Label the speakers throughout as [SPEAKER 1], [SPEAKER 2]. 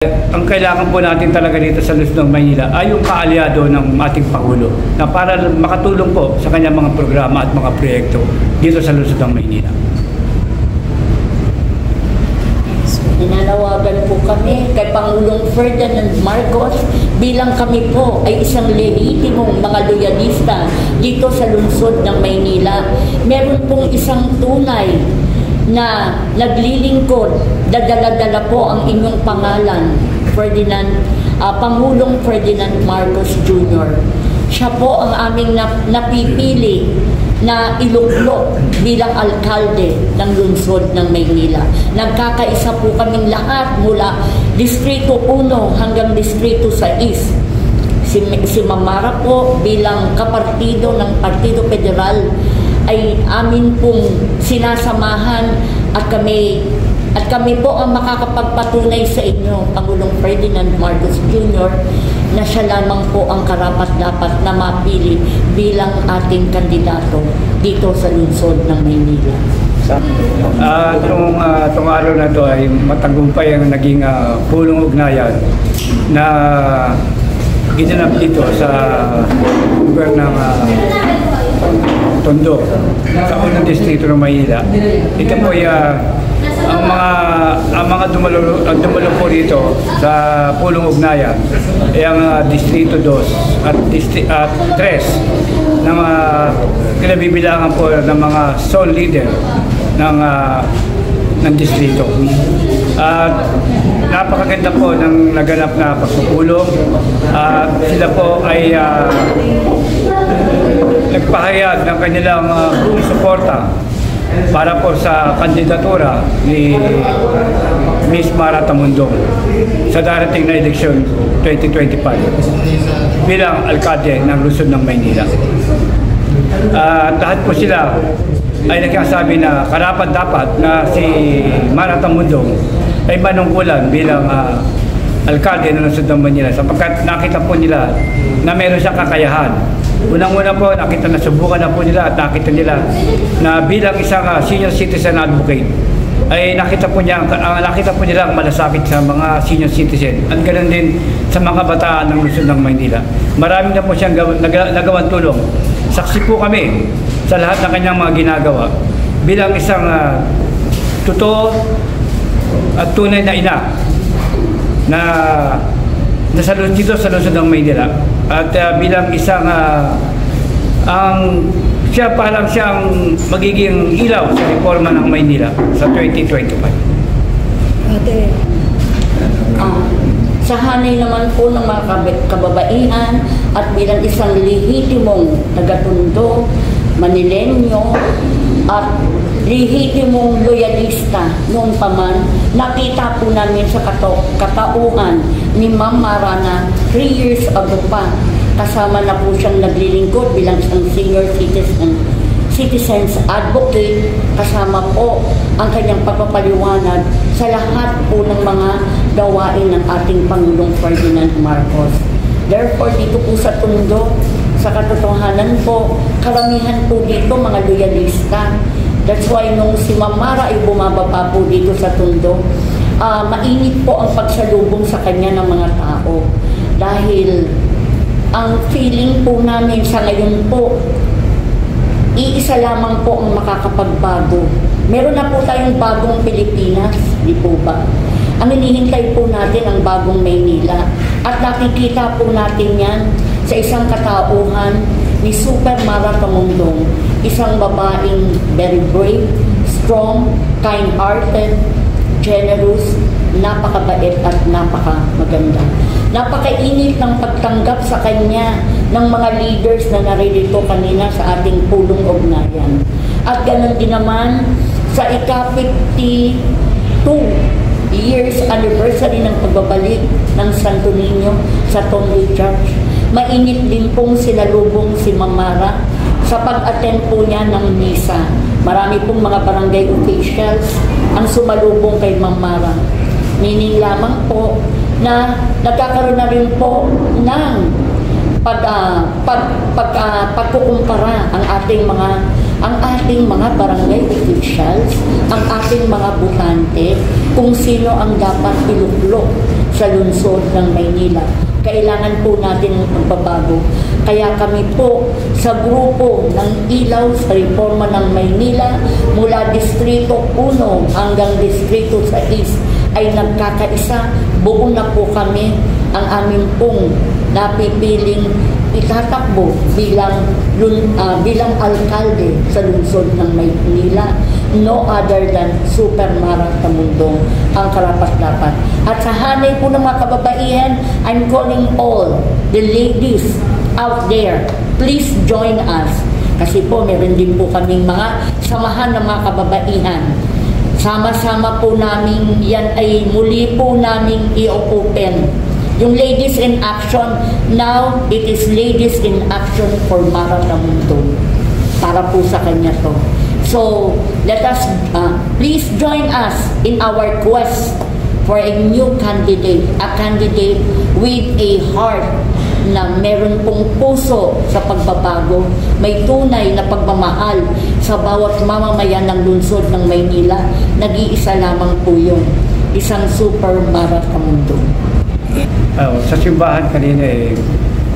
[SPEAKER 1] Ang kailangan po natin talaga dito sa Luzon, Maynila ay yung kaalyado ng ating Pangulo na para makatulong po sa kanyang mga programa at mga proyekto dito sa Luzon, Maynila.
[SPEAKER 2] Ninanawagan po kami kay Pangulong Ferdinand Marcos bilang kami po ay isang lehitimong mga loyalista dito sa lungsod ng Maynila. Meron pong isang tunay na naglilingkod, dadala-dala po ang inyong pangalan, Pangulong Ferdinand Marcos Jr. Siya po ang aming napipili na iluklok bilang alkalde ng lungsod ng Maynila. Nagkakaisa po kaming lahat mula Distrito 1 hanggang Distrito 6. Si Mamara po bilang kapartido ng Partido Federal ay amin pong sinasamahan at kami po ang makakapagpatunay sa inyo, Pangulong Ferdinand Marcos Jr., na siya lamang po ang karapat-dapat na mapili bilang ating kandidato dito sa lungsod ng Maynila.
[SPEAKER 1] Itong araw na ito ay matagumpay ang naging pulong ugnayan na ginanap dito sa lugar ng Tondo, sa unang distrito ng Maynila. Ito po ay ang mga dumalo po dito sa pulong ugnayan ay ang Distrito 2 at 3 na kinabibilangan po ng mga zone leader ng distrito. At napakaganda po ng naganap na pagpupulong. Sila po ay nagpahayag ng kanilang buong suporta para po sa kandidatura ni Miss Mara Tamundong sa darating na eleksyon 2025 bilang alkalde ng Luzon ng Maynila. Lahat po sila ay nagsasabi na karapat-dapat na si Mara Tamundong ay manungkulan bilang alkalde ng Luzon ng Maynila sapagkat nakita po nila na meron siyang kakayahan. Unang-una po, nasubukan na po nila at nakita nila na bilang isang senior citizen advocate ay nakita po nila ang malasakit sa mga senior citizen at ganoon din sa mga kabataan ng Luzon ng Maynila. Marami na po siyang nagawang tulong. Saksi po kami sa lahat ng kanyang mga ginagawa bilang isang totoo at tunay na ina na dito sa Luzon ng Maynila at bilang isang siya pa lang siyang magiging ilaw sa reforma ng Maynila sa 2025.
[SPEAKER 2] Sa hanay naman po ng mga kababaihan at bilang isang lehitimong taga-Tondo, Manilenyo at lehitimong loyalista noon pa man, nakita po namin sa katauhan ni Ma'am Mara na 3 years ago pa, kasama na po siyang naglilingkod bilang isang senior citizens advocate, kasama po ang kanyang pagpapaliwanag sa lahat po ng mga gawain ng ating Pangulong Ferdinand Marcos. Therefore, dito po sa Tondo, sa katotohanan po, karamihan po dito mga loyalista. That's why nung si Ma'am Mara ay bumababa po dito sa Tondo, mainit po ang pagsalubong sa kanya ng mga tao. Dahil ang feeling po namin sa ngayon po, iisa lamang po ang makakapagbago. Meron na po tayong bagong Pilipinas, di po ba? Ang hinihintay po natin ang bagong Maynila. At nakikita po natin yan sa isang katauhan ni Super Mara Tamundong, isang babaeng very brave, strong, kind-hearted, generous, napakabait at napakamaganda. Napakainit ng pagtanggap sa kanya ng mga leaders na naririto kanina sa ating pulong ugnayan. At ganun din naman sa ika-52 years anniversary ng pagbabalik ng Santo Niño sa Tondo Church, mainit din pong sinalubong si Ma'am Mara sa pag-attend po niya ng misa. Marami pong mga barangay officials ang sumalubong kay Ma'am Mara. Meaning lamang po na nagkakaroon na rin po ng pagkukumpara ang ating mga barangay officials, ang ating mga butante, kung sino ang dapat iluklok sa lungsod ng Maynila. Kailangan po natin ng pagbabago. Kaya kami po sa grupo ng Ilaw sa Reforma ng Maynila mula Distrito 1 hanggang Distrito 6 ay nagkakaisa. Buo na po kami. Ang amin pong napipiling itatakbo bilang alkalde sa lungsod ng Maynila. No other than Super Mara Tamundong ang karapat-dapat. At sa hanay po ng mga kababaihan, I'm calling all the ladies out there, please join us. Kasi po, meron din po kaming mga samahan ng mga kababaihan. Sama-sama po namin, yan ay muli po namin i-open. Yung Ladies in Action, now it is Ladies in Action for Mara Tamundong. Para po sa kanya to. So, let us, please join us in our quest for a new candidate, a candidate with a heart na meron pong puso sa pagbabago, may tunay na pagmamahal sa bawat mamamayan ng lungsod ng Maynila. Nag-iisa lamang po yun, isang Super Mara Tamundong.
[SPEAKER 1] Sa simbahan kanina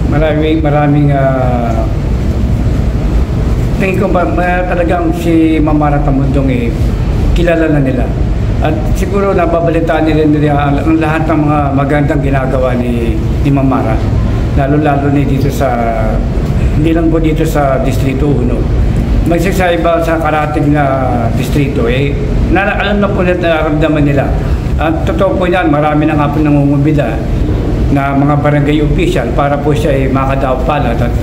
[SPEAKER 1] maraming tingin ko talagang si Mara Tamundong kilala na nila. At siguro nababalitaan nila ang lahat ng mga magandang ginagawa ni Mara. Lalo-lalo na dito hindi lang po dito sa Distrito 1. Magsasaiba sa karating na distrito, alam na po nararamdaman nila. At totoo po yan, marami na nga po nangungubida na mga barangay official para po siya makadapalat at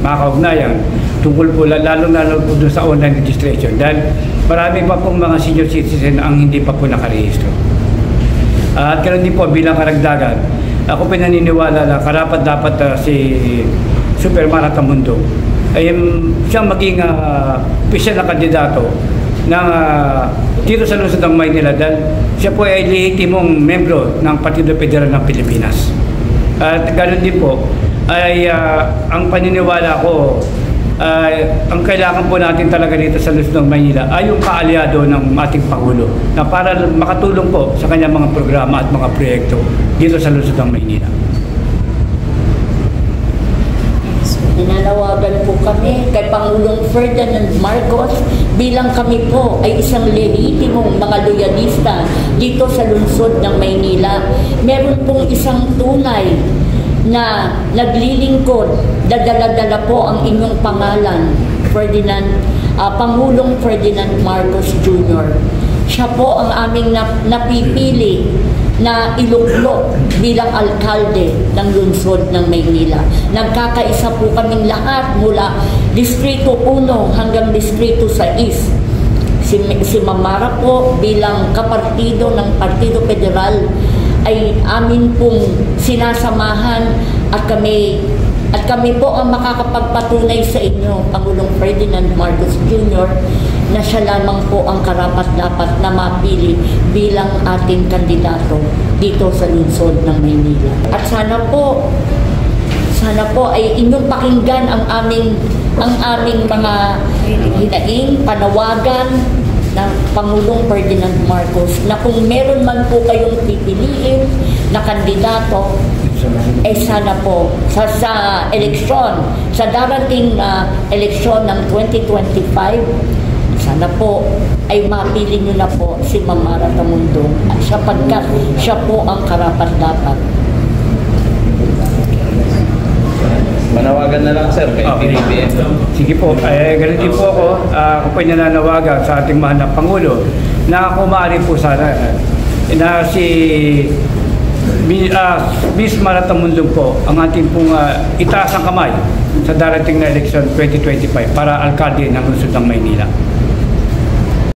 [SPEAKER 1] makakaugnayan tungkol po lalo po doon sa online registration dahil marami pa pong mga senior citizen ang hindi pa po nakarehistro. At ganoon din po bilang karagdagan, ako pinaniniwala na karapat-dapat si Super Mara Tamundong ay siyang maging official na kandidato ng dito sa lungsod ng Maynila dahil siya po ay lehitimong membro ng Partido Federal ng Pilipinas. At ganoon din po ay ang paniniwala ko ang kailangan po natin talaga dito sa lungsod ng Maynila ay yung kaalyado ng ating Pangulo na para makatulong po sa kanyang mga programa at mga proyekto dito sa lungsod ng Maynila.
[SPEAKER 2] Nananawagan po kami kay Pangulong Ferdinand Marcos bilang kami po ay isang lehitimong mga loyalista dito sa lungsod ng Maynila. Meron pong isang tunay na naglilingkod, dadala-dala po ang inyong pangalan, Pangulong Ferdinand Marcos Jr. Siya po ang aming napipili na iluglok bilang alkalde ng lungsod ng Maynila. Nagkakaisa po kaming lahat mula Distrito 1 hanggang Distrito 6. Si Mara po bilang kapartido ng Partido Federal ay amin pong sinasamahan at kami po ang makakapagpatunay sa inyo, Pangulong Ferdinand Marcos Jr., na siya lamang po ang karapat-dapat na mapili bilang ating kandidato dito sa lungsod ng Maynila. At sana po ay inyong pakinggan ang aming mga hinaing, panawagan ng Pangulong Ferdinand Marcos na kung meron man po kayong pipiliin na kandidato, sana po sa eleksyon, sa darating na eleksyon ng 2025, sana po ay mapili nyo na po si Mara Tamundong sapagkat siya po ang karapat-dapat.
[SPEAKER 3] Manawagan na lang, sir, kay PBBM.
[SPEAKER 1] Sige po, ganun din po ako. Ako po nananawagan sa ating mahal na Pangulo na kung maaari po sana na si Miss Mara Tamundong po ang ating pong itaas ang kamay sa darating na eleksyon 2025 para alkalde ng lungsod ng Maynila.